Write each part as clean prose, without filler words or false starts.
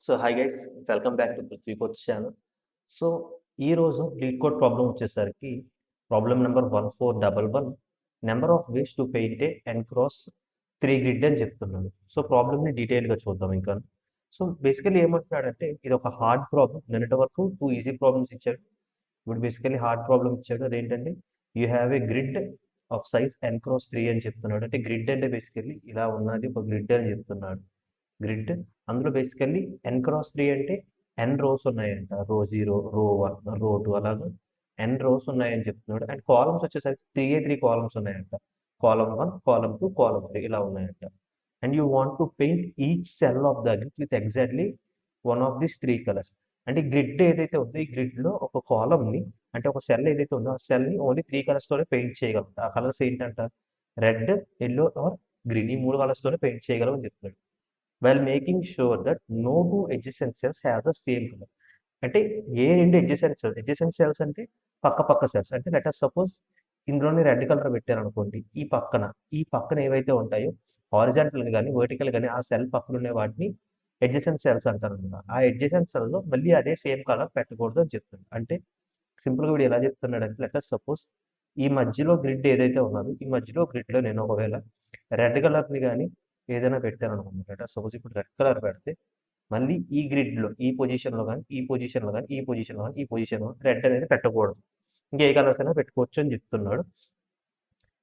So hi guys, welcome back to Prithvi coach channel. So ఈరోజు lead code problem వచ్చేసరికి problem number 1411 number of ways to paint A and cross 3 grid అని చెప్తున్నాడు. So ప్రాబ్లమ్ని డీటెయిల్గా చూద్దాం ఇంకా. సో బేసికలీ ఏమంటున్నాడంటే ఇది ఒక హార్డ్ ప్రాబ్లం. నిన్నటి వరకు 2 ఈజీ ప్రాబ్లమ్స్ ఇచ్చాడు. ఇప్పుడు బేసికలీ హార్డ్ ప్రాబ్లం ఇచ్చాడు. అదేంటంటే you have a grid of size n cross 3 అని చెప్తున్నాడు. అంటే గ్రిడ్ అంటే బేసికలీ ఇలా ఉన్నది ఒక గ్రిడ్ అని చెప్తున్నాడు. గ్రిడ్ అందులో బేసికల్లీ n క్రాస్ 3 అంటే n రోస్ ఉన్నాయంట. రో 0, రో 1, రో 2 అలాగా n రోస్ ఉన్నాయని చెప్తున్నాడు. అండ్ కాలమ్స్ వచ్చేసరికి 3 కాలమ్స్ ఉన్నాయంట. కాలమ్ 1, కాలమ్ 2, కాలమ్ 3 ఇలా ఉన్నాయంట. And you want to paint each cell of the grid with exactly one of this 3 colours. అంటే గ్రిడ్ ఏదైతే ఉందో ఈ గ్రిడ్లో ఒక కాలమ్ని అంటే ఒక సెల్ ఏదైతే ఉందో ఆ సెల్ని ఓన్లీ 3 కలర్స్తోనే పెయింట్ చేయగలం. ఆ కలర్స్ ఏంటంట రెడ్, ఎల్లో ఆర్ గ్రీన్. ఈ 3 కలర్స్తోనే పెయింట్ చేయగలం అని చెప్తున్నాడు. while making sure that no two adjacent cells have the same color. అంటే ఏ రెండు adjacent cells అంటే పక్క సెల్స్. అంటే లెట్ us సపోజ్ ఇందులోని రెడ్ కలర్ పెట్టారనుకోండి. ఈ పక్కన ఏవైతే ఉంటాయో హారిజాంటల్గా కానీ వర్టికల్ కానీ ఆ సెల్ పక్కన ఉండే వాటిని adjacent cells అంటారు అనమాట. ఆ adjacent సెల్లో మళ్ళీ అదే సేమ్ కలర్ పెట్టకూడదు అని చెప్తుంది. అంటే సింపుల్గా వీడు ఎలా చెప్తున్నాడంటే లెట్ us సపోజ్ ఈ మధ్యలో గ్రిడ్ ఏదైతే ఉన్నదో ఈ మధ్యలో గ్రిడ్లో నేను ఒకవేళ రెడ్ కలర్ని కానీ ఏదైనా పెట్టాను అనుకుంటున్నాను. సపోజ్ ఇప్పుడు రెడ్ కలర్ పెడితే మళ్ళీ ఈ గ్రిడ్లో ఈ పొజిషన్లో కానీ ఈ పొజిషన్లో కానీ ఈ పొజిషన్లో కానీ ఈ పొజిషన్లో రెడ్ అనేది పెట్టకూడదు. ఇంకా ఏ కలర్స్ అయినా పెట్టుకోవచ్చు అని చెప్తున్నాడు.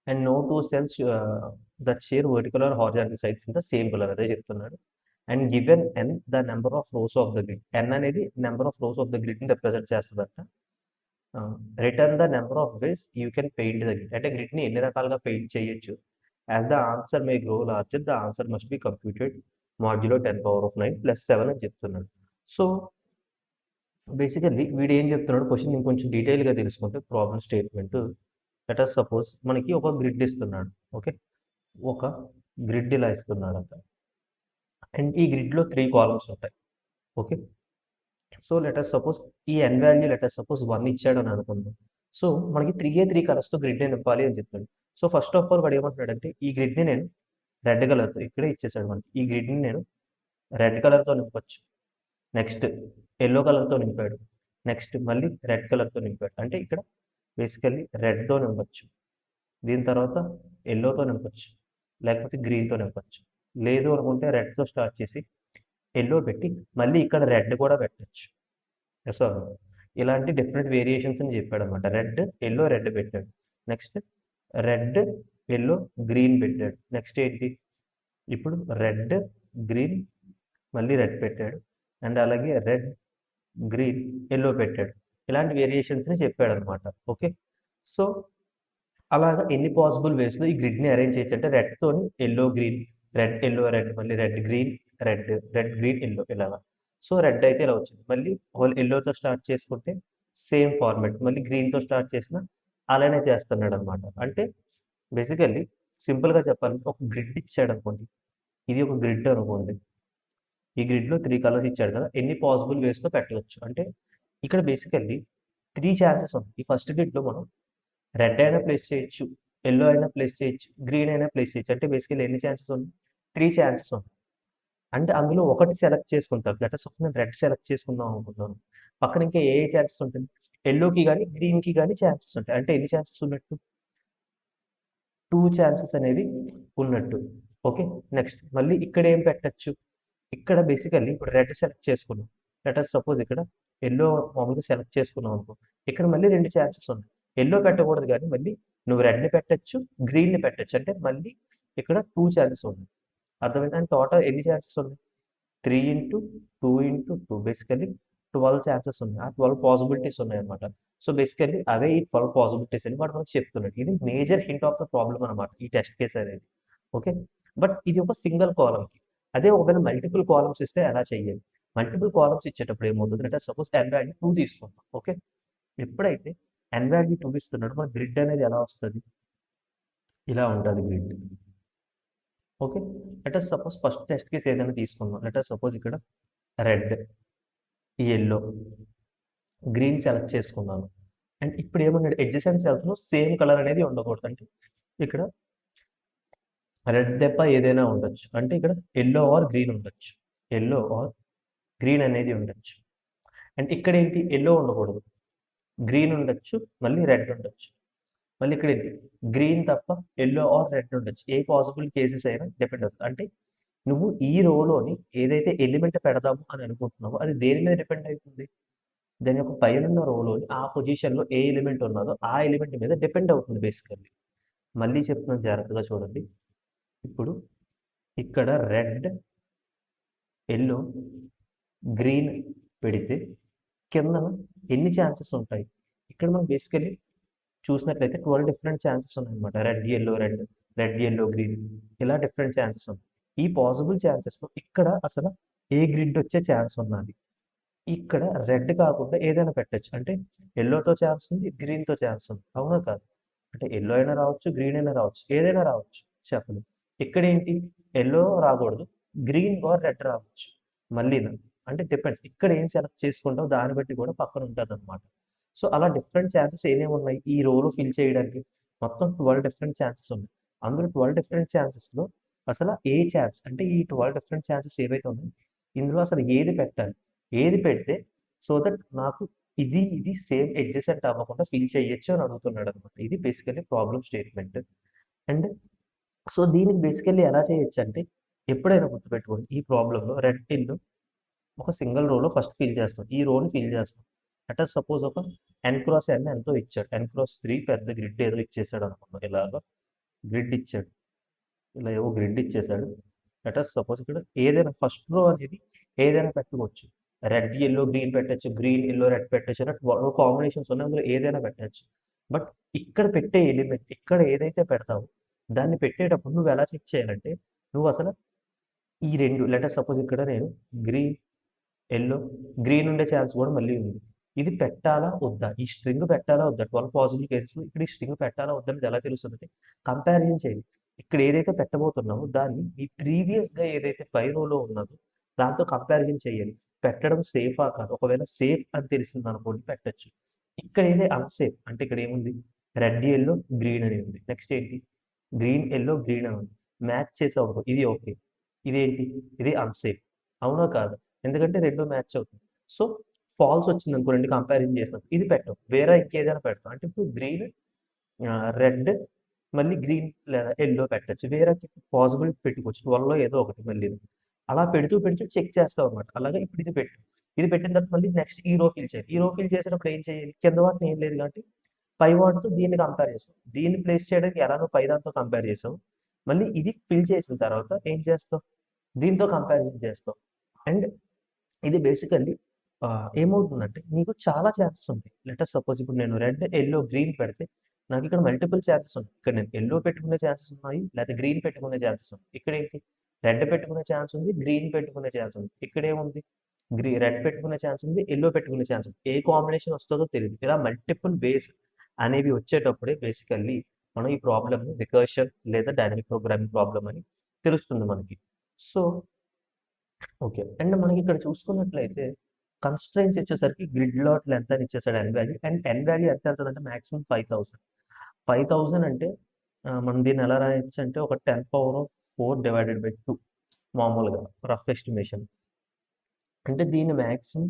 And no two cells that share vertical or horizontal sides in the same colour అదే చెప్తున్నాడు. And given n the number of rows of the grid. n అనేది number of rows of the గ్రిడ్ని represent చేస్తుందట. Return the number of ways you can paint the grid. అంటే గ్రిడ్ని ఎన్ని రకాలుగా paint చేయొచ్చు. As the answer may grow larger, the answer must be computed modulo 10⁻⁹ plus 7 అని చెప్తున్నాడు. సో బేసికల్లీ వీడు ఏం చెప్తున్నాడు క్వశ్చన్ ఇంకొంచెం డీటెయిల్గా తెలుసుకుంటే problem statement let us suppose మనకి ఒక గ్రిడ్ ఇస్తున్నాడు. ఓకే, ఒక గ్రిడ్ ఇలా ఇస్తున్నాడంట. అండ్ ఈ గ్రిడ్లో 3 కాలమ్స్ ఉంటాయి. Okay, so let us suppose ఈ n value let us suppose 1 ఇచ్చాడు అని అనుకుందాం. సో మనకి 3 కలర్స్తో గ్రిడ్ నింపాలి అని చెప్తాడు. సో ఫస్ట్ ఆఫ్ ఆల్ వాడు ఏమంటున్నాడంటే ఈ గ్రిడ్ని నేను రెడ్ కలర్తో ఇక్కడే ఇచ్చేసాడు మనకి. ఈ గ్రిడ్ని నేను రెడ్ కలర్తో నింపచ్చు. నెక్స్ట్ ఎల్లో కలర్తో నింపాడు. నెక్స్ట్ మళ్ళీ రెడ్ కలర్తో నింపాడు. అంటే ఇక్కడ బేసికల్లీ రెడ్తో నింపచ్చు, దీని తర్వాత ఎల్లోతో నింపచ్చు, లేకపోతే గ్రీన్తో నింపచ్చు. లేదు అనుకుంటే రెడ్తో స్టార్ట్ చేసి ఎల్లో పెట్టి మళ్ళీ ఇక్కడ రెడ్ కూడా పెట్టచ్చు. Yes or no? ఇలాంటి డిఫరెంట్ వేరియేషన్స్ అని చెప్పాడు అనమాట. రెడ్, ఎల్లో, రెడ్ పెట్టాడు. నెక్స్ట్ రెడ్, ఎల్లో, గ్రీన్ పెట్టాడు. నెక్స్ట్ ఏంటి ఇప్పుడు రెడ్, గ్రీన్, మళ్ళీ రెడ్ పెట్టాడు. అండ్ అలాగే రెడ్, గ్రీన్, ఎల్లో పెట్టాడు. ఇలాంటి వేరియేషన్స్ని చెప్పాడు అనమాట. ఓకే, సో అలాగా ఎన్ని పాసిబుల్ వేస్లో ఈ గ్రిడ్ని అరేంజ్ చేయొచ్చు అంటే రెడ్తోని yellow, green, red, yellow, red, మళ్ళీ red, green, red, red, green, yellow ఇలాగా. సో రెడ్ అయితే ఇలా వచ్చింది. మళ్ళీ హోల్ ఎల్లోతో స్టార్ట్ చేసుకుంటే సేమ్ ఫార్మాట్, మళ్ళీ గ్రీన్తో స్టార్ట్ చేసిన అలానే చేస్తున్నాడు అనమాట. అంటే బేసికల్లీ సింపుల్గా చెప్పాలంటే ఒక గ్రిడ్ ఇచ్చాడు అనుకోండి. ఇది ఒక గ్రిడ్ అనుకోండి. ఈ గ్రిడ్లో 3 కలర్స్ ఇచ్చాడు కదా, ఎన్ని పాసిబుల్ వేస్లో పెట్టవచ్చు అంటే ఇక్కడ బేసికల్లీ 3 ఛాన్సెస్ ఉన్నాయి. ఈ ఫస్ట్ గ్రిడ్లో మనం రెడ్ అయినా ప్లేస్ చేయొచ్చు, ఎల్లో అయినా ప్లేస్ చేయొచ్చు, గ్రీన్ అయినా ప్లేస్ చేయొచ్చు. అంటే బేసికల్లీ ఎన్ని ఛాన్సెస్ ఉన్నాయి? 3 ఛాన్సెస్ ఉన్నాయి. అంటే అందులో ఒకటి సెలెక్ట్ చేసుకుంటారు. లెట్ us నేను రెడ్ సెలెక్ట్ చేసుకుందాం అనుకుంటున్నాను. పక్కన ఇంకా ఏ ఛాన్సెస్ ఉంటుంది? ఎల్లోకి కానీ గ్రీన్కి కానీ ఛాన్సెస్ ఉంటాయి. అంటే ఎన్ని ఛాన్సెస్ ఉన్నట్టు? 2 ఛాన్సెస్ అనేవి ఉన్నట్టు. ఓకే, నెక్స్ట్ మళ్ళీ ఇక్కడ ఏం పెట్టచ్చు? ఇక్కడ బేసికల్లీ ఇప్పుడు రెడ్ సెలెక్ట్ చేసుకున్నాం. లెట్ us సపోజ్ ఇక్కడ ఎల్లో మామూలుగా సెలెక్ట్ చేసుకున్నాం అనుకో. ఇక్కడ మళ్ళీ 2 ఛాన్సెస్ ఉన్నాయి. ఎల్లో పెట్టకూడదు కానీ మళ్ళీ నువ్వు రెడ్ని పెట్టచ్చు, గ్రీన్ని పెట్టచ్చు. అంటే మళ్ళీ ఇక్కడ 2 ఛాన్సెస్ ఉన్నాయి. అర్థమైంది? అండ్ టోటల్ ఎన్ని ఛాన్సెస్ ఉన్నాయి? 3 ఇంటూ 2 ఇంటూ 2 బేసికల్లీ 12 ఛాన్సెస్ ఉన్నాయి. ఆ 12 పాసిబిలిటీస్ ఉన్నాయి అనమాట. సో బేసికల్లీ అవే ఈ 12 పాసిబిలిటీస్ అని వాడు మనకు చెప్తున్నాడు. ఇది major hint of the problem అనమాట ఈ టెస్ట్ కేస్ అనేది. ఓకే, బట్ ఇది ఒక సింగిల్ కాలమ్కి. అదే ఒకవేళ మల్టిపుల్ కాలమ్స్ ఇస్తే ఎలా చేయాలి? మల్టిపుల్ కాలమ్స్ ఇచ్చేటప్పుడు ఏమవుతుంది అంటే సపోజ్ n వాల్యూ 2 తీసుకుంటాం. ఓకే, ఎప్పుడైతే n వాల్యూ 2 ఇస్తున్నాడు మన గ్రిడ్ అనేది ఎలా వస్తుంది? ఇలా ఉంటుంది grid. Okay, let us suppose first test case ఏదైనా తీసుకుందాం. లెట్ us సపోజ్ ఇక్కడ రెడ్, ఎల్లో, గ్రీన్ సెలెక్ట్ చేసుకున్నాను. అండ్ ఇప్పుడు ఏమన్నాడు? ఎడ్జసెంట్ సెల్స్లో సేమ్ కలర్ అనేది ఉండకూడదు. అంటే ఇక్కడ రెడ్ దెబ్బ ఏదైనా ఉండొచ్చు. అంటే ఇక్కడ ఎల్లో ఆర్ గ్రీన్ ఉండొచ్చు. ఎల్లో ఆర్ గ్రీన్ అనేది ఉండొచ్చు. అండ్ ఇక్కడ ఏంటి ఎల్లో ఉండకూడదు, గ్రీన్ ఉండొచ్చు, మళ్ళీ రెడ్ ఉండొచ్చు. మళ్ళీ ఇక్కడ ఏంటి గ్రీన్ తప్ప ఎల్లో ఆర్ రెడ్ ఉండొచ్చు. ఏ పాసిబుల్ కేసెస్ అయినా డిపెండ్ అవుతుంది. అంటే నువ్వు ఈ రోలోని ఏదైతే ఎలిమెంట్ పెడదాము అని అనుకుంటున్నావో అది దేని మీద డిపెండ్ అవుతుంది, దాని యొక్క పైనున్న రోలోని ఆ పొజిషన్లో ఏ ఎలిమెంట్ ఉన్నదో ఆ ఎలిమెంట్ మీద డిపెండ్ అవుతుంది బేసికల్లీ. మళ్ళీ చెప్తున్నాను జాగ్రత్తగా చూడండి. ఇప్పుడు ఇక్కడ రెడ్, ఎల్లో, గ్రీన్ పెడితే కిందన ఎన్ని ఛాన్సెస్ ఉంటాయి? ఇక్కడ మనం బేసికల్లీ చూసినట్లయితే 12 డిఫరెంట్ ఛాన్సెస్ ఉన్నాయన్నమాట. Red, yellow, red, red, yellow, green, ఇలా డిఫరెంట్ ఛాన్సెస్ ఉన్నాయి. ఈ పాసిబుల్ ఛాన్సెస్లో ఇక్కడ అసలు ఏ గ్రిడ్ వచ్చే ఛాన్స్ ఉన్నది? ఇక్కడ రెడ్ కాకుండా ఏదైనా పెట్టచ్చు. అంటే ఎల్లోతో ఛాన్స్ ఉంది, గ్రీన్తో ఛాన్స్ ఉంది, అవునా కాదు? అంటే ఎల్లో అయినా రావచ్చు, గ్రీన్ అయినా రావచ్చు, ఏదైనా రావచ్చు, చెప్పలేదు. ఇక్కడ ఏంటి ఎల్లో రాకూడదు, గ్రీన్ ఆర్ రెడ్ రావచ్చు. మళ్ళీ అంటే డిపెండ్స్, ఇక్కడ ఏం సెలెక్ట్ చేసుకుంటావు దాన్ని బట్టి కూడా పక్కన ఉంటుంది అనమాట. సో అలా డిఫరెంట్ ఛాన్సెస్ ఏమేమి ఉన్నాయి ఈ రోలో ఫిల్ చేయడానికి? మొత్తం 12 డిఫరెంట్ ఛాన్సెస్ ఉన్నాయి. అందులో 12 డిఫరెంట్ ఛాన్సెస్లో అసలు ఏ ఛాన్స్ అంటే ఈ 12 డిఫరెంట్ ఛాన్సెస్ ఏవైతే ఉన్నాయో ఇందులో అసలు ఏది పెట్టాలి, ఏది పెడితే సో దట్ నాకు ఇది సేమ్ ఎడ్జసెంట్ అవ్వకుండా ఫిల్ చేయొచ్చు అని అడుగుతున్నాడు అనమాట. ఇది basically problem statement. And so దీనికి బేసికల్లీ ఎలా చేయొచ్చు అంటే ఎప్పుడైనా గుర్తుపెట్టుకోండి, ఈ ప్రాబ్లంలో రెడ్ పిన్ ఒక సింగిల్ రోలో ఫస్ట్ ఫిల్ చేస్తాం, ఈ రోని ఫిల్ చేస్తాం. అట్ సపోజ్ ఒక ఎన్ క్రాస్ ఎన్ ఎంతో ఇచ్చాడు, ఎన్ క్రాస్ 3 పెద్ద గ్రిడ్ ఏదో ఇచ్చేసాడు అనుకున్నాం. ఇలాగ గ్రిడ్ ఇచ్చాడు, ఇలా ఏవో గ్రిడ్ ఇచ్చేసాడు. అట్ సపోజ్ ఇక్కడ ఏదైనా ఫస్ట్ రో అనేది ఏదైనా పెట్టుకోవచ్చు. రెడ్, ఎల్లో, గ్రీన్ పెట్టచ్చు, గ్రీన్, ఎల్లో, రెడ్ పెట్టచ్చు, అన్నట్టు కాంబినేషన్స్ ఉన్నాయి, అందులో ఏదైనా పెట్టచ్చు. బట్ ఇక్కడ పెట్టే ఎలిమెంట్ ఇక్కడ ఏదైతే పెడతావో దాన్ని పెట్టేటప్పుడు నువ్వు ఎలా చెక్ చేయాలంటే నువ్వు అసలు ఈ రెండు లెటర్ సపోజ్ ఇక్కడ నేను గ్రీన్, ఎల్లో, గ్రీన్ ఉండే ఛాన్స్ కూడా మళ్ళీ ఉంది. ఇది పెట్టాలా వద్దా, ఈ స్ట్రింగ్ పెట్టాలా వద్దా? 12 పాసిబుల్ కేసెస్ ఇక్కడ ఈ స్ట్రింగ్ పెట్టాలా వద్దని ఎలా తెలుస్తుంది? కంపారిజన్ చేయాలి. ఇక్కడ ఏదైతే పెట్టబోతున్నామో దాన్ని ఈ ప్రీవియస్గా ఏదైతే పై రోలో ఉన్నదో దాంతో కంపారిజన్ చేయాలి. పెట్టడం సేఫా కాదు, ఒకవేళ సేఫ్ అని తెలిసింది అనుకోండి పెట్టచ్చు. ఇక్కడ ఏదే అన్సేఫ్ అంటే ఇక్కడ ఏముంది రెడ్, ఎల్లో, గ్రీన్ అని ఉంది. నెక్స్ట్ ఏంటి గ్రీన్, ఎల్లో, గ్రీన్ అని ఉంది. మ్యాచ్ చేసావు ఇది ఓకే, ఇదేంటి ఇది అన్సేఫ్, అవునా కాదు? ఎందుకంటే రెండు మ్యాచ్ అవుతుంది. సో ఫాల్స్ వచ్చింది అనుకో రెండు కంపారిజన్ చేసినప్పుడు ఇది పెట్టాం, వేరే ఇంకేదైనా పెడతాం. అంటే ఇప్పుడు గ్రీన్, రెడ్, మళ్ళీ గ్రీన్ లేదా ఎల్లో పెట్టచ్చు, వేరే పాసిబుల్ పెట్టుకోవచ్చు 12లో ఏదో ఒకటి. మళ్ళీ అలా పెడుతూ పెడుతూ చెక్ చేస్తాం అనమాట. అలాగే ఇప్పుడు ఇది పెట్టు, ఇది పెట్టిన తర్వాత మళ్ళీ నెక్స్ట్ ఈ రో ఫిల్ చేయాలి. ఈ రో ఫిల్ చేసినప్పుడు ఏం చేయాలి, కింద వాటిని ఏం లేదు కాబట్టి పై వాటితో దీన్ని కంపేర్ చేస్తాం. దీన్ని ప్లేస్ చేయడానికి ఎలా నువ్వు పై దాంతో కంపేర్ చేసావు, మళ్ళీ ఇది ఫిల్ చేసిన తర్వాత ఏం చేస్తావు దీంతో కంపారిజన్ చేస్తాం. అండ్ ఇది బేసికల్లీ ఏమవుతుందంటే నీకు చాలా ఛాన్సెస్ ఉంటాయి. లెటర్ సపోజ్ ఇప్పుడు నేను రెడ్, ఎల్లో, గ్రీన్ పెడితే నాకు ఇక్కడ మల్టిపుల్ ఛాన్సెస్ ఉన్నాయి. ఇక్కడ నేను ఎల్లో పెట్టుకునే ఛాన్సెస్ ఉన్నాయి, లేదా గ్రీన్ పెట్టుకునే ఛాన్సెస్ ఉన్నాయి. ఇక్కడ ఏంటి రెడ్ పెట్టుకునే ఛాన్స్ ఉంది, గ్రీన్ పెట్టుకునే ఛాన్స్ ఉంది. ఇక్కడ ఏముంది రెడ్ పెట్టుకునే ఛాన్స్ ఉంది, ఎల్లో పెట్టుకునే ఛాన్స్ ఉంది. ఏ కాంబినేషన్ వస్తుందో తెలియదు. ఇలా మల్టిపుల్ వేస్ అనేవి వచ్చేటప్పుడే బేసికల్లీ మనం ఈ ప్రాబ్లమ్ని రికర్షన్ లేదా డైనమిక్ ప్రోగ్రామింగ్ ప్రాబ్లమ్ అని తెలుస్తుంది మనకి. So okay. అండ్ మనకి ఇక్కడ చూసుకున్నట్లయితే కన్‌స్ట్రెయింట్స్ ఇచ్చేసరికి గ్రిడ్ లాట్ లెంత్ అని ఇచ్చేసాడు ఎన్ వాల్యూ. అండ్ ఎన్ వాల్యూ ఎంత వెళ్తదంటే మాక్సిమం 5000. 5000 అంటే మనం దీన్ని ఎలా రాయొచ్చు అంటే ఒక 10⁴ డివైడెడ్ బై 2 మామూలుగా రఫ్ ఎస్టిమేషన్. అంటే దీన్ని మాక్సిమం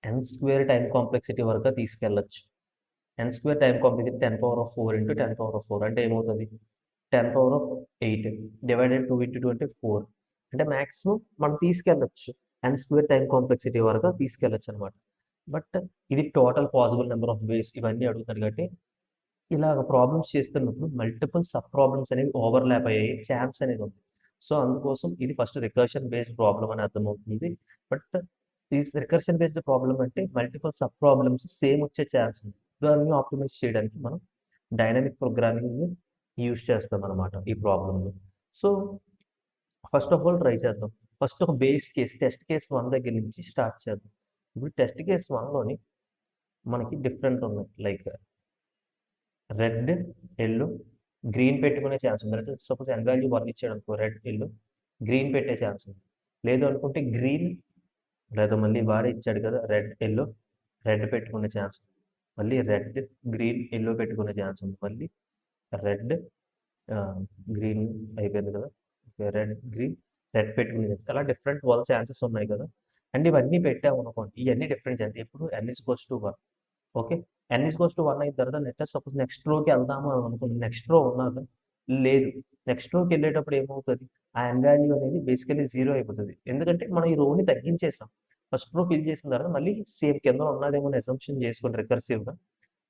n² టైమ్ కాంప్లెక్సిటీ వరకు తీసుకెళ్ళొచ్చు. n² టైమ్ కాంప్లెక్సిటీ 10⁴ ఇంటూ 10⁴ అంటే ఏమవుతుంది 10⁸ డివైడెడ్ 2 ఇంటూ 2 అంటే 4. అంటే మాక్సిమం మనం తీసుకెళ్ళొచ్చు n² టైమ్ కాంప్లెక్సిటీ వరకు తీసుకెళ్ళొచ్చు అనమాట. బట్ ఇది టోటల్ పాసిబుల్ నెంబర్ ఆఫ్ వేస్ ఇవన్నీ అడుగుతాడు కాబట్టి ఇలాగ ప్రాబ్లమ్స్ చేస్తున్నప్పుడు మల్టిపుల్ సబ్ ప్రాబ్లమ్స్ అనేవి ఓవర్‌లాప్ అయ్యే ఛాన్స్ అనేది ఉంది. సో అందుకోసం ఇది ఫస్ట్ రికర్షన్ బేస్డ్ ప్రాబ్లమ్ అని అర్థమవుతుంది. బట్ ఈ రికర్షన్ బేస్డ్ ప్రాబ్లమ్ అంటే మల్టిపుల్ సబ్ ప్రాబ్లమ్స్ సేమ్ వచ్చే ఛాన్స్ ఉంది. దాన్ని ఆప్టిమైజ్ చేయడానికి మనం డైనమిక్ ప్రోగ్రామింగ్ యూజ్ చేస్తామనమాట ఈ ప్రాబ్లమ్‌లో. So first of all try చేద్దాం. ఫస్ట్ ఒక బేస్ కేస్ టెస్ట్ కేస్ 1 దగ్గర నుంచి స్టార్ట్ చేద్దాం. ఇప్పుడు టెస్ట్ కేస్ 1లోని మనకి డిఫరెంట్ ఉన్నాయి. లైక్ రెడ్, ఎల్లో, గ్రీన్ పెట్టుకునే ఛాన్స్ ఉంది. అంటే సపోజ్ ఎన్ వాల్యూ 1 ఇచ్చాడు అనుకో రెడ్, ఎల్లో, గ్రీన్ పెట్టే ఛాన్స్ ఉంది. లేదు అనుకుంటే గ్రీన్ లేదా మళ్ళీ వాడే ఇచ్చాడు కదా రెడ్, ఎల్లో, రెడ్ పెట్టుకునే ఛాన్స్ ఉంది. మళ్ళీ రెడ్, గ్రీన్, ఎల్లో పెట్టుకునే ఛాన్స్ ఉంది. మళ్ళీ రెడ్, గ్రీన్ అయిపోయింది కదా, రెడ్, గ్రీన్, రెడ్ పెట్టుకునే ఛాన్స్. అలా డిఫరెంట్ 12 ఛాన్సెస్ ఉన్నాయి కదా. అండ్ ఇవన్నీ పెట్టామనుకోండి, ఇవన్నీ డిఫరెంట్ చేయాలి. ఎప్పుడు n=1. ఓకే. n=1 అయిన తర్వాత సపోజ్ నెక్స్ట్ రోకి వెళ్దాము అని అనుకోండి. నెక్స్ట్ రో ఉన్నదా? లేదు. నెక్స్ట్ రోకి వెళ్ళేటప్పుడు ఏమవుతుంది? ఆ n వాల్యూ అనేది బేసికల్లీ 0 అయిపోతుంది. ఎందుకంటే మనం ఈ రోని తగ్గించేసాం. ఫస్ట్ రో ఫిల్ చేసిన తర్వాత మళ్ళీ సేమ్ కింద ఉన్నదేమో అని అసంప్షన్ చేసుకొని రికర్సివ్‌గా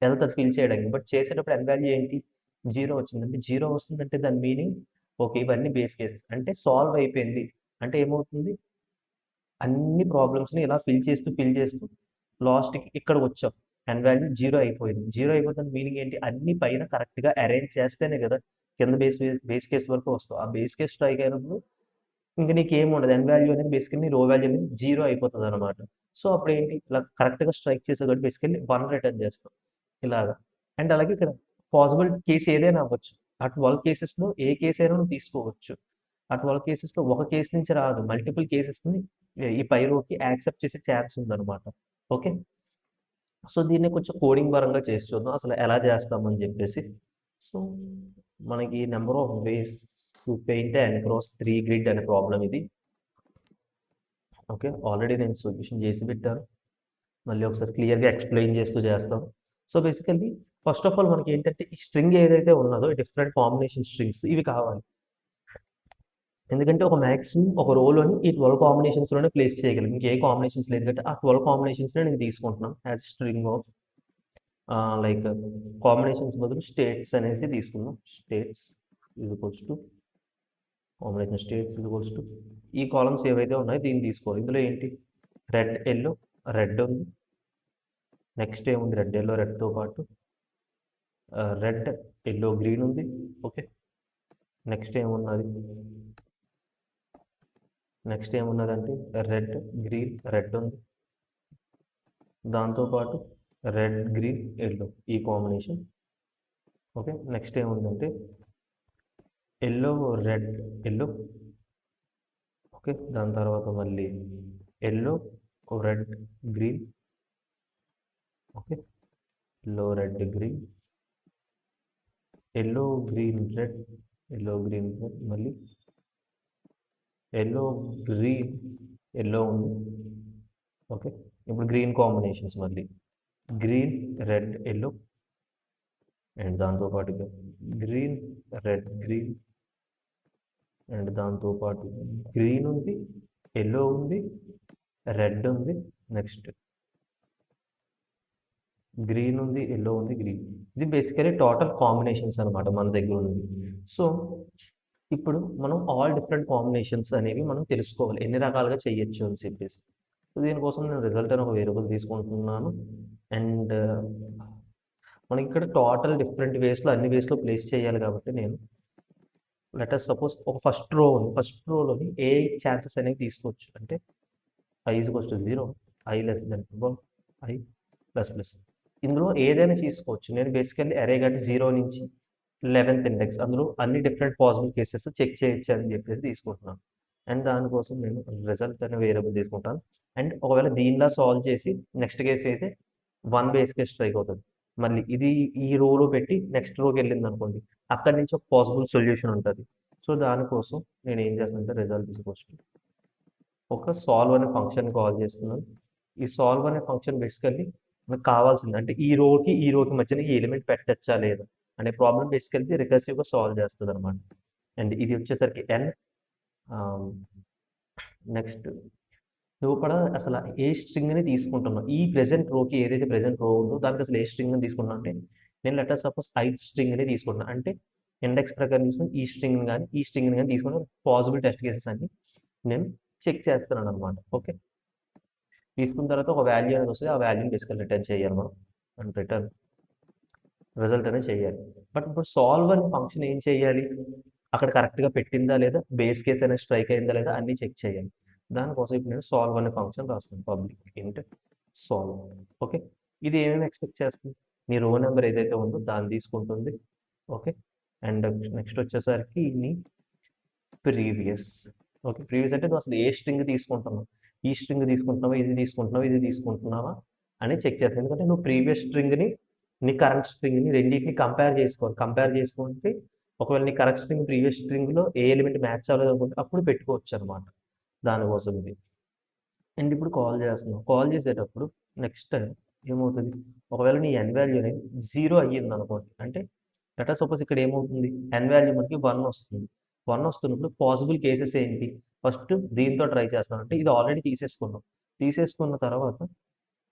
వెళ్తది ఫిల్ చేయడానికి. బట్ చేసేటప్పుడు n వాల్యూ ఏంటి? 0 వచ్చింది. అంటే 0 వస్తుందంటే దాని మీనింగ్ ఓకే. ఇవన్నీ బేస్ కేసెస్. అంటే సాల్వ్ అయిపోయింది. అంటే ఏమవుతుంది? అన్ని ప్రాబ్లమ్స్‌ని ఇలా ఫిల్ చేస్తూ లాస్ట్‌కి ఇక్కడికొచ్చాం. n వాల్యూ 0 అయిపోయింది. 0 అయిపోతుంది మీనింగ్ ఏంటి? అన్ని పైన కరెక్ట్‌గా అరేంజ్ చేస్తేనే కదా! కింద బేస్ కేస్ వరకు వస్తావు. ఆ బేస్ కేస్ స్ట్రైక్ అయినప్పుడు ఇంక నీకేముండదు. n వాల్యూ అనేది బేసికల్లీ రో వాల్యూ అనేది 0 అయిపోతదనమాట. సో, అప్పుడేంటి ఇలా కరెక్ట్‌గా స్ట్రైక్ చేసావు కాబట్టి బేసికల్లీ 1 రిటర్న్ చేస్తాం. ఇలాగా. అండ్ అలాగే ఇక్కడ పాసిబుల్ కేస్ ఏదైనా అవ్వచ్చు. ఆ 12 కేసెస్‌లో ఏ కేస్ అయినా నువ్వు తీసుకోవచ్చు. ఆ 12 కేసెస్‌లో ఒక కేస్ నుంచి రాదు. మల్టిపుల్ కేసెస్‌ని ఈ పై రోకి యాక్సెప్ట్ చేసే ఛాన్స్ ఉందనమాట. ఓకే. సో, దీన్ని కొంచెం కోడింగ్ పరంగా చేసి చూద్దాం. అసలు ఎలా చేస్తామని చెప్పేసి. సో, మనకి number of ways to paint and cross 3 grid అనే ప్రాబ్లమ్ ఇది. ఓకే. ఆల్రెడీ నేను సొల్యూషన్ చేసి పెట్టాను. మళ్ళీ ఒకసారి క్లియర్‌గా ఎక్స్‌ప్లెయిన్ చేస్తూ చేస్తాను. So, basically first of all మనకి ఏంటంటే ఈ స్ట్రింగ్ ఏదైతే ఉన్నదో డిఫరెంట్ కాంబినేషన్ స్ట్రింగ్స్ ఇవి కావాలి. ఎందుకంటే ఒక మాక్సిమం ఒక రోలోని ఈ 12 కాంబినేషన్స్‌లోనే ప్లేస్ చేయగలం. ఇంకే కాంబినేషన్స్ లేదు కాబట్టి ఆ 12 కాంబినేషన్స్‌నే నేను తీసుకుంటున్నాను as string of like combinations బదులు స్టేట్స్ అనేసి తీసుకుందాం. States is equals to combination states is equals to ఈ కాలమ్స్ ఏవైతే ఉన్నాయో దీన్ని తీసుకోవాలి. ఇందులో ఏంటి? రెడ్, యెల్లో, రెడ్ ఉంది. నెక్స్ట్ ఏముంది? రెడ్, యెల్లో, రెడ్‌తో పాటు రెడ్, యెల్లో, గ్రీన్ ఉంది. ఓకే. నెక్స్ట్ ఏమున్నది? నెక్స్ట్ ఏమున్నదంటే రెడ్, గ్రీన్, రెడ్ ఉంది. దాంతోపాటు రెడ్, గ్రీన్, యెల్లో ఈ కాంబినేషన్. ఓకే. నెక్స్ట్ ఏముందంటే యెల్లో, రెడ్, యెల్లో. ఓకే. దాని తర్వాత మళ్ళీ yellow, red, green. Okay. Yellow, red, green, yellow, green, red, yellow, green, red, మళ్ళీ యెల్లో, గ్రీన్, యెల్లో ఉంది. ఓకే. ఇప్పుడు గ్రీన్ కాంబినేషన్స్ మళ్ళీ గ్రీన్, రెడ్, యెల్లో అండ్ దాంతోపాటుగా గ్రీన్, రెడ్, గ్రీన్ అండ్ దాంతోపాటు green ఉంది, యెల్లో ఉంది, రెడ్ ఉంది. నెక్స్ట్ గ్రీన్ ఉంది, యెల్లో ఉంది, గ్రీన్. ఇది బేసికలీ టోటల్ కాంబినేషన్స్ అనమాట మన దగ్గర ఉంది. సో, ఇప్పుడు మనం ఆల్ డిఫరెంట్ కాంబినేషన్స్ అనేవి మనం తెలుసుకోవాలి. ఎన్ని రకాలుగా చేయొచ్చు అని చెప్పేసి. సో, దీనికోసం నేను రిజల్ట్ అని ఒక వేరియబుల్ తీసుకుంటున్నాను. అండ్ మనకి ఇక్కడ టోటల్ డిఫరెంట్ వేస్‌లో అన్ని వేస్‌లో ప్లేస్ చేయాలి కాబట్టి నేను లెట్ అస్ సపోజ్ ఒక ఫస్ట్ రో ఉంది. ఫస్ట్ రోలోని ఏ ఛాన్సెస్ అనేవి తీసుకోవచ్చు. అంటే i is equals to 0, i less than 1, i plus plus. ఇందులో ఏదైనా తీసుకోవచ్చు. నేను బేసికల్లీ అరే కాబట్టి 0 నుంచి 11th ఇండెక్స్ అందులో అన్ని డిఫరెంట్ పాసిబుల్ కేసెస్ చెక్ చేయొచ్చు అని చెప్పేసి తీసుకుంటున్నాను. అండ్ దానికోసం నేను రిజల్ట్ అనే వేరియబుల్ తీసుకుంటాను. అండ్ ఒకవేళ దీనిలా సాల్వ్ చేసి నెక్స్ట్ కేస్ అయితే 1 బేస్ కేస్ స్ట్రైక్ అవుతుంది. మళ్ళీ ఇది ఈ రోలో పెట్టి నెక్స్ట్ రోకి వెళ్ళింది అనుకోండి. అక్కడి నుంచి ఒక పాసిబుల్ సొల్యూషన్ ఉంటుంది. సో, దానికోసం నేను ఏం చేస్తానంటే రిజల్ట్ తీసుకొచ్చి ఒక సాల్వ్ అనే ఫంక్షన్ కాల్ చేస్తున్నాను. ఈ సాల్వ్ అనే ఫంక్షన్ బేసికల్లీ మనకు కావాల్సింది అంటే ఈ రోకి మధ్యన ఈ ఎలిమెంట్ పెట్టచ్చా లేదా అనే ప్రాబ్లమ్ బేసికల్లీ రికర్సివ్‌గా సాల్వ్ చేస్తదనమాట. అండ్ ఇది వచ్చేసరికి n. నెక్స్ట్ నువ్వు కూడా అసలు ఏ స్ట్రింగ్‌ని తీసుకుంటున్నావు. ఈ ప్రెజెంట్ రోకి ఏదైతే ప్రెజెంట్ రో ఉందో దానికి అసలు ఏ స్ట్రింగ్‌ని తీసుకుంటున్నావు అంటే నేను లెట్ అస్ సపోజ్ ith స్ట్రింగ్‌ని తీసుకుంటున్నా. అంటే ఇండెక్స్ ప్రకారం చూసుకొని ఈ స్ట్రింగ్‌ని గాని, ఈ స్ట్రింగ్‌ని గాని తీసుకొని పాసిబుల్ టెస్ట్ కేసెస్ అన్ని నేను చెక్ చేస్తున్నాననమాట. ఓకే. తీసుకున్న తర్వాత ఒక వాల్యూ అనేది వస్తది. ఆ వాల్యూని బేసికల్లీ రిటర్న్ చేయాలి మనం. అండ్ రిటర్న్ రిజల్ట్ అనేది చేయాలి. బట్ ఇప్పుడు సాల్వ్ అనే ఫంక్షన్ ఏం చేయాలి? అక్కడ కరెక్ట్‌గా పెట్టిందా లేదా? బేస్ కేస్ అనేది స్ట్రైక్ అయిందా లేదా? అన్నీ చెక్ చేయాలి. దానికోసం ఇప్పుడు నేను సాల్వ్ అనే ఫంక్షన్ రాస్తున్నాను. పబ్లిక్ ఇంట్ సాల్వ్. ఓకే. ఇది ఏమేమి ఎక్స్‌పెక్ట్ చేస్తుంది? నీ రో నంబర్ ఏదైతే ఉందో దాన్ని తీసుకుంటుంది. ఓకే. అండ్ నెక్స్ట్ వచ్చేసరికి నీ ప్రీవియస్. ఓకే. ప్రీవియస్ అంటే నువ్వు అసలు ఏ స్ట్రింగ్ తీసుకుంటున్నావు? ఈ స్ట్రింగ్ తీసుకుంటున్నావా? ఇది తీసుకుంటున్నావా? ఇది తీసుకుంటున్నావా? అని చెక్ చేస్తుంది. ఎందుకంటే నువ్వు ప్రీవియస్ స్ట్రింగ్‌ని, నీ కరెంట్ స్ట్రింగ్‌ని రెండిటిని కంపేర్ చేసుకోవాలి. కంపేర్ చేసుకుంటే ఒకవేళ నీ కరెంట్ స్ట్రింగ్ ప్రీవియస్ స్ట్రింగ్‌లో ఏ ఎలిమెంట్ మ్యాచ్ అవ్వలేదనుకుంటే అప్పుడు పెట్టుకోవచ్చనమాట. దానికోసం ఇది. అండ్ ఇప్పుడు కాల్ చేస్తున్నాం. కాల్ చేసేటప్పుడు నెక్స్ట్ టైం ఏమవుతుంది? ఒకవేళ నీ ఎన్ వాల్యూ అనేది 0 అయ్యిందనుకోండి. అంటే లెట్ సపోజ్ ఇక్కడ ఏమవుతుంది? ఎన్ వాల్యూ మనకి 1 వస్తుంది. 1 వస్తున్నప్పుడు పాసిబుల్ కేసెస్ ఏంటి? ఫస్ట్ దీంతో ట్రై చేస్తాం. అంటే ఇది ఆల్రెడీ తీసేసుకున్నాం. తీసేసుకున్న తర్వాత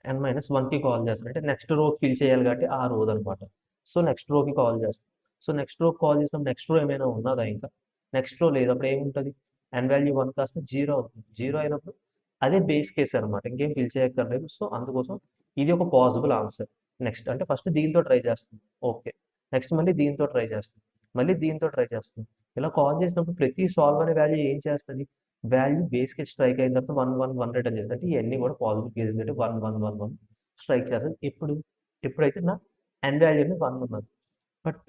n-1కి కాల్ చేస్తాం. అంటే నెక్స్ట్ రోకి ఫిల్ చేయాలి కాబట్టి ఆ రోదనమాట. సో, నెక్స్ట్ రోకి కాల్ చేస్తాం. సో, నెక్స్ట్ రోకి కాల్ చేసినప్పుడు నెక్స్ట్ రో ఏమైనా ఉన్నదా ఇంకా? నెక్స్ట్ రో లేదు. అప్పుడు ఏముంటది? ఎన్ వాల్యూ 1 కాస్త 0 అవుతుంది. 0 అయినప్పుడు అదే బేస్ కేస్ అనమాట. ఇంకేం ఫిల్ చేయక్కర్లేదు. సో, అందుకోసం ఇది ఒక పాసిబుల్ ఆన్సర్. నెక్స్ట్ అంటే ఫస్ట్ దీంతో ట్రై చేస్తాం. ఓకే. నెక్స్ట్ మళ్ళీ దీంతో ట్రై చేస్తాం. మళ్ళీ దీంతో ట్రై చేస్తాం. ఇలా కాల్ చేసినప్పుడు ప్రతి సాల్వ్ అనే వాల్యూ ఏం చేస్తది? వాల్యూ బేస్ కేస్ స్ట్రైక్ అయిన తర్వాత 1, 1, 1 రిటర్న్ చేస్తది. అంటే ఇయన్నీ కూడా పాసిబుల్ కేసెస్ అంటే 1, 1, 1, 1 స్ట్రైక్ చేస్తది. ఎప్పుడైతే నా ఎన్ వాల్యూ అనేది 1 ఉన్నది. బట్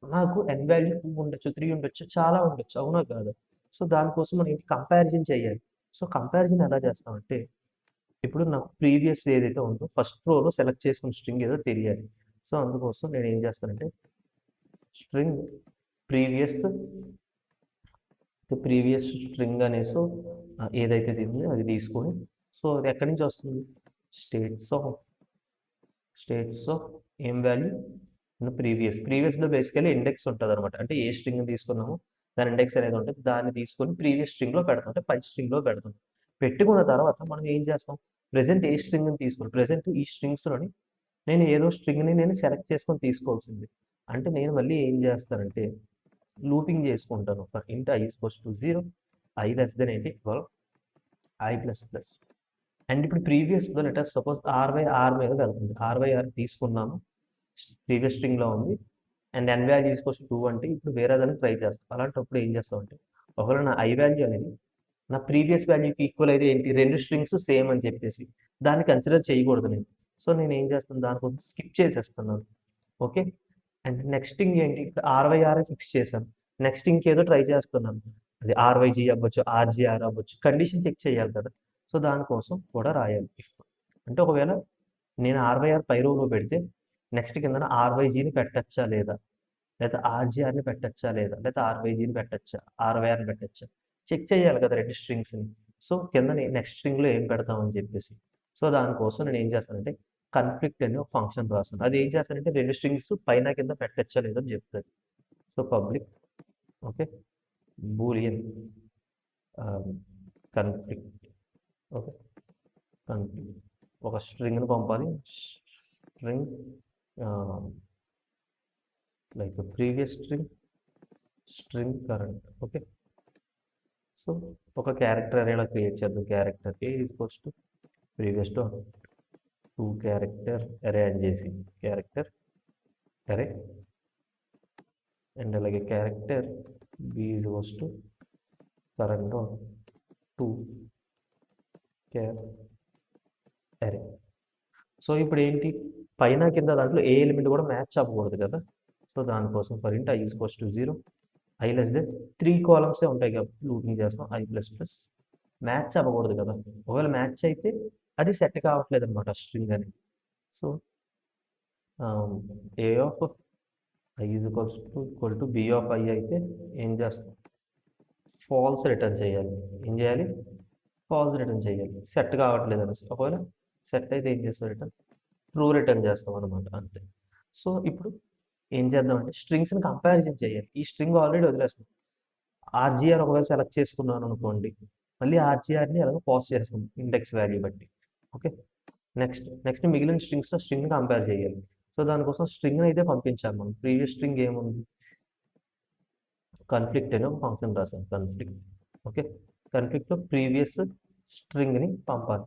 నాకు ఎన్ వాల్యూ 2 ఉండొచ్చు, 3 ఉండొచ్చు, చాలా ఉండొచ్చు. అవునా కాదా? సో, దానికోసం మనం ఏంటి కంపారిజన్ చేయాలి. సో, కంపారిజన్ ఎలా చేస్తామంటే ఇప్పుడు నాకు ప్రీవియస్ ఏదైతే ఉందో ఫస్ట్ రోలో సెలెక్ట్ చేసుకున్న స్ట్రింగ్ ఏదో తెలియాలి. సో, అందుకోసం నేను ఏం చేస్తానంటే స్ట్రింగ్ ప్రీవియస్ ప్రీవియస్ స్ట్రింగ్ అనేసి ఏదైతే ఉందో అది తీసుకొని సో అది ఎక్కడి నుంచి వస్తుంది? స్టేట్స్ ఆఫ్ ఏం వాల్యూ ప్రీవియస్లో బేసికలీ ఇండెక్స్ ఉంటుంది అనమాట. అంటే ఏ స్ట్రింగ్ తీసుకున్నామో దాని ఇండెక్స్ అనేది ఉంటుంది. దాన్ని తీసుకొని ప్రీవియస్ స్ట్రింగ్లో పెడతాం. అంటే పై స్ట్రింగ్లో పెడతాం. పెట్టుకున్న తర్వాత మనం ఏం చేస్తాం? ప్రెజెంట్ ఏ స్ట్రింగ్ని తీసుకోవాలి? ప్రెజెంట్ ఈ స్ట్రింగ్స్లోని నేను ఏదో స్ట్రింగ్ని నేను సెలెక్ట్ చేసుకొని తీసుకోవాల్సింది. అంటే నేను మళ్ళీ ఏం చేస్తానంటే లూపింగ్ చేసుకుంటాను. ఫర్ ఇంట్ i equals to 0, i less than ఏంటి 12, i ప్లస్ ప్లస్. అండ్ ఇప్పుడు ప్రీవియస్లో లెటర్ సపోజ్ r మీద వెళ్తుంది. r తీసుకున్నాను. ప్రీవియస్ స్ట్రింగ్లో ఉంది. And n value equals to 2 అంటే ఇప్పుడు వేరే దాన్ని ట్రై చేస్తాం. అలాంటప్పుడు ఏం చేస్తామంటే ఒకవేళ నా i వాల్యూ అనేది నా ప్రీవియస్ వాల్యూకి ఈక్వల్ అయితే ఏంటి? 2 స్ట్రింగ్స్ సేమ్ అని చెప్పేసి దాన్ని కన్సిడర్ చేయకూడదు నేను. సో నేను ఏం చేస్తాను? దానికోసం స్కిప్ చేసేస్తున్నాను. ఓకే. అండ్ నెక్స్ట్ థింగ్ ఏంటి? ఆర్ఐ ఫిక్స్ చేశాను. నెక్స్ట్ ఇంకేదో ట్రై చేస్తున్నాను. అది ఆర్వైజీ అవ్వచ్చు, ఆర్జీఆర్ అవ్వచ్చు. కండిషన్ చెక్ చేయాలి కదా! సో దానికోసం కూడా రాయాలి. అంటే ఒకవేళ నేను ఆర్వైఆర్ పై రోలో పెడితే నెక్స్ట్ కిందన ఆర్వైజీని పెట్టచ్చా లేదా? లేదా ఆర్జీఆర్ని పెట్టచ్చా లేదా? లేదా ఆర్వైజీని పెట్టచ్చా? ఆర్వైఆర్ని పెట్టచ్చా? చెక్ చేయాలి కదా 2 స్ట్రింగ్స్‌ని. సో కింద నెక్స్ట్ స్ట్రింగ్‌లో ఏం పెడతామని చెప్పేసి. సో దానికోసం నేను ఏం చేస్తానంటే కన్ఫ్లిక్ట్ అనే ఒక ఫంక్షన్ రాస్తాను. అది ఏం చేస్తానంటే 2 స్ట్రింగ్స్ పైన కింద పెట్టచ్చా లేదో అని చెప్తది. So public okay boolean conflict okay conflict ఒక స్ట్రింగ్‌ని పంపాలి. String like previous string current okay. So ఒక క్యారెక్టర్ అరేలా క్రియేట్ చేద్దాం. Character A equals to previous to 2 character array అని చేసి క్యారెక్టర్ అరే అండ్ అలాగే character B equals to current 2 char array. So ఇప్పుడు ఏంటి? పైన కింద దాంట్లో ఏ ఎలిమెంట్ కూడా మ్యాచ్ అవ్వకూడదు కదా! సో దానికోసం ఫర్ ఇంట్ i equals to 0, i less than 3 కాలమ్సే ఉంటాయి కాబట్టి లూపింగ్ చేస్తాం. i ప్లస్ ప్లస్ మ్యాచ్ అవ్వకూడదు కదా! ఒకవేళ మ్యాచ్ అయితే అది సెట్ కావట్లేదు అనమాట స్ట్రింగ్ అనేది. So a of i equal to b of i అయితే ఏం చేస్తాం? ఫాల్స్ రిటర్న్ చేయాలి. ఏం చేయాలి? ఫాల్స్ రిటర్న్ చేయాలి. సెట్ కావట్లేదు అనేసి. ఒకవేళ సెట్ అయితే ఏం చేస్తాం? ట్రూ రిటర్న్ చేస్తాం అనమాట అంతే. సో ఇప్పుడు ఏం చేద్దామంటే స్ట్రింగ్స్ని కంపారిజన్ చేయాలి. ఈ స్ట్రింగ్ ఆల్రెడీ వదిలేస్తాం. ఆర్జీఆర్ ఒకవేళ సెలెక్ట్ చేసుకున్నాను అనుకోండి, మళ్ళీ ఆర్జీఆర్ని అలాగే పాస్ చేస్తాం ఇండెక్స్ వాల్యూ బట్టి. ఓకే. నెక్స్ట్ మిగిలిన స్ట్రింగ్స్తో స్ట్రింగ్ని కంపేర్ చేయాలి. సో దానికోసం స్ట్రింగ్ని అయితే పంపించాలి మనం. ప్రీవియస్ స్ట్రింగ్ ఏముంది? కన్ఫ్లిక్ట్ అనే ఒక ఫంక్షన్ రాసాం. Conflict okay. కన్ఫ్లిక్ట్లో ప్రీవియస్ స్ట్రింగ్ని పంపాలి.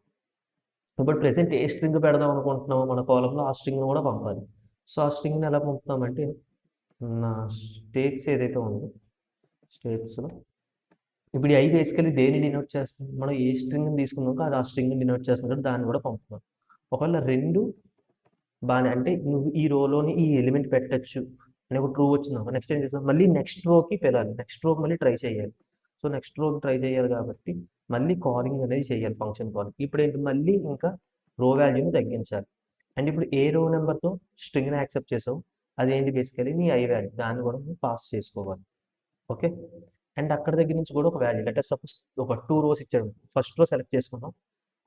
ఇప్పుడు ప్రెసెంట్ ఏ స్ట్రింగ్ పెడదాం అనుకుంటున్నామో మన కాలంలో ఆ స్ట్రింగ్ని కూడా పంపాలి. సో ఆ స్ట్రింగ్ని ఎలా పంపుతామంటే నా స్టేట్స్ ఏదైతే ఉందో స్టేట్స్లో ఇప్పుడు ఐ బేసికలీ దేన్ని డినోట్ చేస్తుంది? మనం ఏ స్ట్రింగ్ని తీసుకున్నామో అది ఆ స్ట్రింగ్ని డినోట్ చేస్తుంది కాబట్టి దాన్ని కూడా పంపుతాం. ఒకవేళ రెండు బాగానే అంటే నువ్వు ఈ రోలోని ఈ ఎలిమెంట్ పెట్టచ్చు అని ఒక ట్రూ వచ్చింది. నెక్స్ట్ ఏం చేస్తాం? మళ్ళీ నెక్స్ట్ రోకి వెళ్ళాలి. నెక్స్ట్ రోకి మళ్ళీ ట్రై చేయాలి. సో నెక్స్ట్ రోకి ట్రై చేయాలి కాబట్టి మళ్ళీ కాలింగ్ అనేది చేయాలి ఫంక్షన్ కాల్. ఇప్పుడు ఏంటి? మళ్ళీ ఇంకా రో వాల్యూని తగ్గించాలి. అండ్ ఇప్పుడు ఏ రో నెంబర్తో స్ట్రింగ్ని యాక్సెప్ట్ చేసావు అదేంటి బేసికలీ నీ ఐ వాల్యూ దాన్ని కూడా నువ్వు పాస్ చేసుకోవాలి. ఓకే. అండ్ అక్కడ దగ్గర నుంచి కూడా ఒక వాల్యూ లెటర్ సపోజ్ ఒక 2 రోస్ ఇచ్చాడు. ఫస్ట్ రో సెలెక్ట్ చేసుకున్నాం.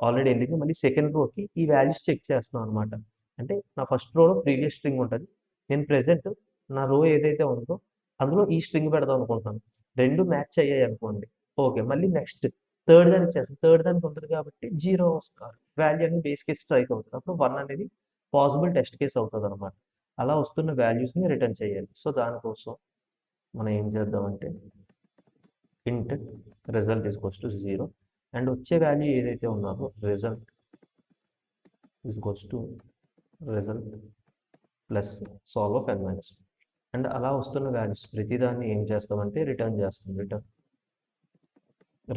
ఆల్రెడీ వెళ్ళింది. మళ్ళీ సెకండ్ రోకి ఈ వాల్యూస్ చెక్ చేస్తున్నాం అనమాట. అంటే నా ఫస్ట్ రోలో ప్రీవియస్ స్ట్రింగ్ ఉంటుంది. నేను ప్రెజెంట్ నా రో ఏదైతే ఉందో అందులో ఈ స్ట్రింగ్ పెడదాం అనుకుంటున్నాను. 2 మ్యాచ్ అయ్యాయి అనుకోండి. ఓకే. మళ్ళీ నెక్స్ట్ థర్డ్ దానికి చేస్తాను. థర్డ్ దానికి ఉంటుంది కాబట్టి 0 వాల్యూ అనేది బేస్ కేస్ స్ట్రైక్ అవుతుంది. అప్పుడు 1 అనేది పాసిబుల్ టెస్ట్ కేస్ అవుతుందన్నమాట. అలా వస్తున్న వాల్యూస్‌ని రిటర్న్ చేయాలి. సో, దానికోసం మనం ఏం చేద్దామంటే ఇంట్ result is equals to 0 and వచ్చే వాల్యూ ఏదైతే ఉన్నదో result is equals to result plus solve of n minus and అలా వస్తున్న వాల్యూస్ ప్రతిదాన్ని ఏం చేస్తామంటే రిటర్న్ చేస్తాం. రిటర్న్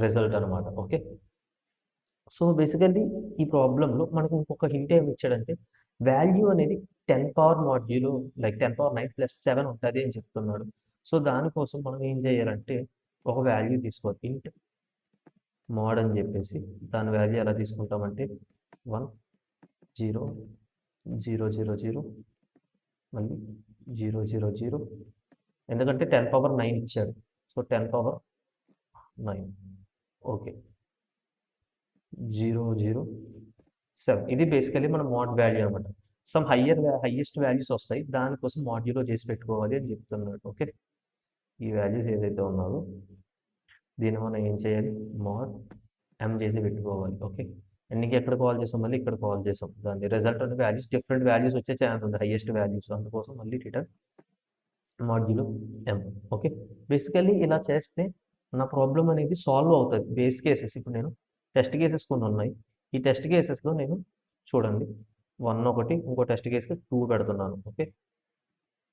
రిజల్ట్ అనమాట. ఓకే. సో బేసికల్లీ ఈ ప్రాబ్లంలో మనకు ఇంకొక హింట్ ఏమి ఇచ్చాడంటే వాల్యూ అనేది 10 power module like 10 power 9 plus 7 ఉంటుంది అని చెప్తున్నాడు. సో దానికోసం మనం ఏం చేయాలంటే ఒక వాల్యూ తీసుకోవాలి. ఇంట్ మోడ్ అని చెప్పేసి దాని వాల్యూ ఎలా తీసుకుంటామంటే 1 0 0 0 0 మళ్ళీ 0 0 0 ఎందుకంటే 10 పవర్ 9 ఇచ్చాడు. సో 10 పవర్ 9 ఓకే 0 0 7 ఇది బేసికలీ మన మోడ్ వాల్యూ అనమాట. సమ్ హైయెస్ట్ వాల్యూస్ వస్తాయి. దానికోసం మాడ్యూలో చేసి పెట్టుకోవాలి అని చెప్తున్నాడు. ఓకే. ఈ వాల్యూస్ ఏదైతే ఉన్నావో దీన్ని మనం ఏం చేయాలి మోడ్ m చేసి పెట్టుకోవాలి. ఓకే. అండ్ నీకు ఎక్కడ కాల్ చేసాం మళ్ళీ ఇక్కడ కాల్ చేసాం. దాని రిజల్ట్ అనే వాల్యూస్ డిఫరెంట్ వాల్యూస్ వచ్చే ఛాన్స్ ఉంది. హైయెస్ట్ వాల్యూస్ అందుకోసం మళ్ళీ return modulo m. Okay. Basically ఇలా చేస్తే నా ప్రాబ్లం అనేది సాల్వ్ అవుతుంది. బేస్ కేసెస్ ఇప్పుడు నేను టెస్ట్ కేసెస్ కొన్ని ఉన్నాయి. ఈ టెస్ట్ కేసెస్లో నేను చూడండి 1 ఒకటి ఇంకో టెస్ట్ కేసుకి 2 పెడుతున్నాను. ఓకే.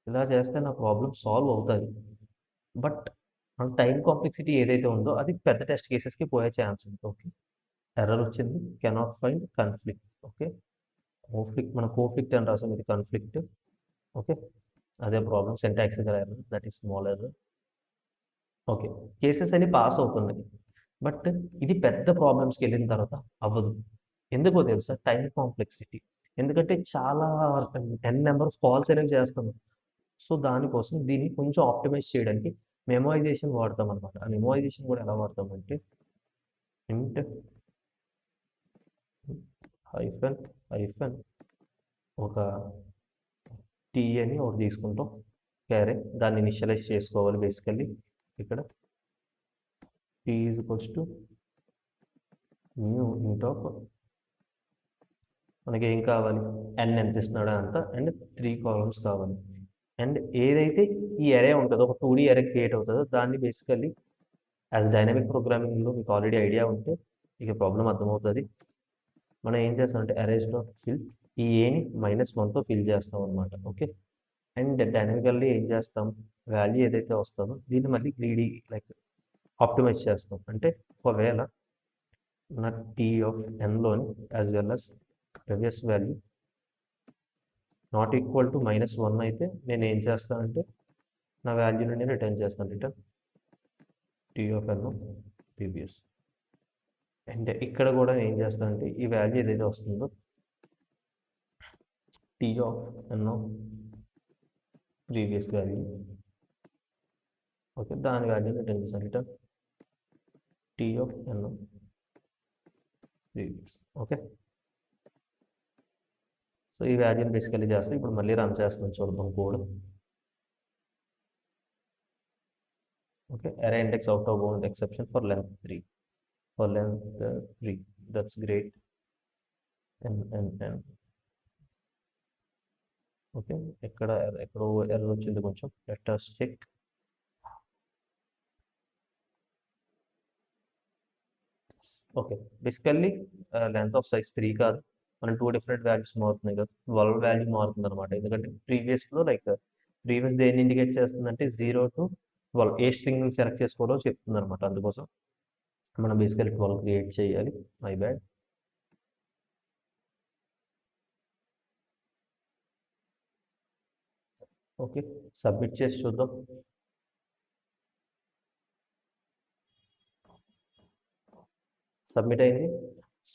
ఇలా చేస్తే నా ప్రాబ్లం సాల్వ్ అవుతుంది. బట్ మన టైం కాంప్లెక్సిటీ ఏదైతే ఉందో అది పెద్ద టెస్ట్ కేసెస్కి పోయే ఛాన్స్ ఉంది. ఓకే. ఎర్రర్ వచ్చింది కెనాట్ ఫైండ్ కన్ఫ్లిక్ట్. ఓకే. మన కోఫ్లిక్ట్ అని రాసాం, ఇది కన్ఫ్లిక్ట్. ఓకే. అదే problem syntactical error, that is small error. Okay. Cases అన్ని పాస్ అవుతున్నాయి. బట్ ఇది పెద్ద ప్రాబ్లమ్స్కి వెళ్ళిన తర్వాత అవ్వదు. ఎందుకో తెలుసా? Time complexity. ఎందుకంటే చాలా n నెంబర్ ఆఫ్ కాల్స్ అనేవి చేస్తున్నాం. సో దానికోసం దీన్ని కొంచెం ఆప్టిమైజ్ చేయడానికి మెమోరైజేషన్ వాడతాం అనమాట. ఆ మెమోరైజేషన్ కూడా ఎలా వాడతామంటే ఇంట్ హైఫన్ ఒక టీ అని ఒకటి తీసుకుంటాం క్యారే, దాన్ని ఇనిషియలైజ్ చేసుకోవాలి. బేసికల్లీ ఇక్కడ T is equals to new int of మనకి ఏం కావాలి n ఎంత ఇస్తున్నాడో అంత అండ్ 3 కాలమ్స్ కావాలి. అండ్ ఏదైతే ఈ అరే ఉంటుందో ఒక 2D అరే క్రియేట్ అవుతుందో దాన్ని బేసికల్లీ యాజ్ డైనమిక్ ప్రోగ్రామింగ్లో మీకు ఆల్రెడీ ఐడియా ఉంటే ఇక ప్రాబ్లం అర్థమవుతుంది. మనం ఏం చేస్తామంటే అరేస్ డాట్ ఫిల్ ఈ ఏని -1తో ఫిల్ చేస్తాం అనమాట. ఓకే. అండ్ డైనమికల్లీ ఏం చేస్తాం వాల్యూ ఏదైతే వస్తుందో దీన్ని మళ్ళీ గ్రీడీ లైక్ ఆప్టిమైజ్ చేస్తాం. అంటే ఒకవేళ నా టీ ఆఫ్ ఎన్లోని as well as previous value not equal to -1 అయితే నేను ఏం చేస్తానంటే నా వాల్యూని నేను రిటర్న్ చేస్తాను. Return T of N previous. And ఇక్కడ కూడా ఏం చేస్తానంటే ఈ వాల్యూ ఏదైతే వస్తుందో T of N previous value okay దాని వాల్యూని రిటర్న్ చేస్తాను. Return T of N previous. Okay. So ఈ వాల్యూని బేసికల్లీ చేస్తాం. ఇప్పుడు మళ్ళీ రన్ చేస్తాం చూద్దాం code. Okay. array index out of bound exception for length 3 for length 3 that's great. and okay. ఎక్కడో ఎర్రర్ వచ్చింది కొంచెం. Let us check. Okay. Basically length of size 3 కాదు, మనం 2 డిఫరెంట్ వాల్యూస్ మారుతున్నాయి కదా. 12 వాల్యూ మారుతుంది అనమాట. ఎందుకంటే ప్రీవియస్లో ప్రీవియస్ దేన్ని ఇండికేట్ చేస్తుందంటే 0 to 12 ఏ స్ట్రింగ్ సెలెక్ట్ చేసుకోవాలో చెప్తుంది అనమాట. అందుకోసం మనం బేసికల్లీ 12 క్రియేట్ చేయాలి. My bad. ఓకే. సబ్మిట్ చేసి చూద్దాం. సబ్మిట్ అయింది.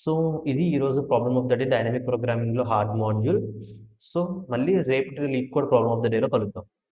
సో ఇది ఈరోజు problem of the day dynamic ప్రోగ్రామింగ్లో హార్డ్ మాడ్యూల్. సో మళ్ళీ రేపు LeetCode problem of the డేలో కలుద్దాం.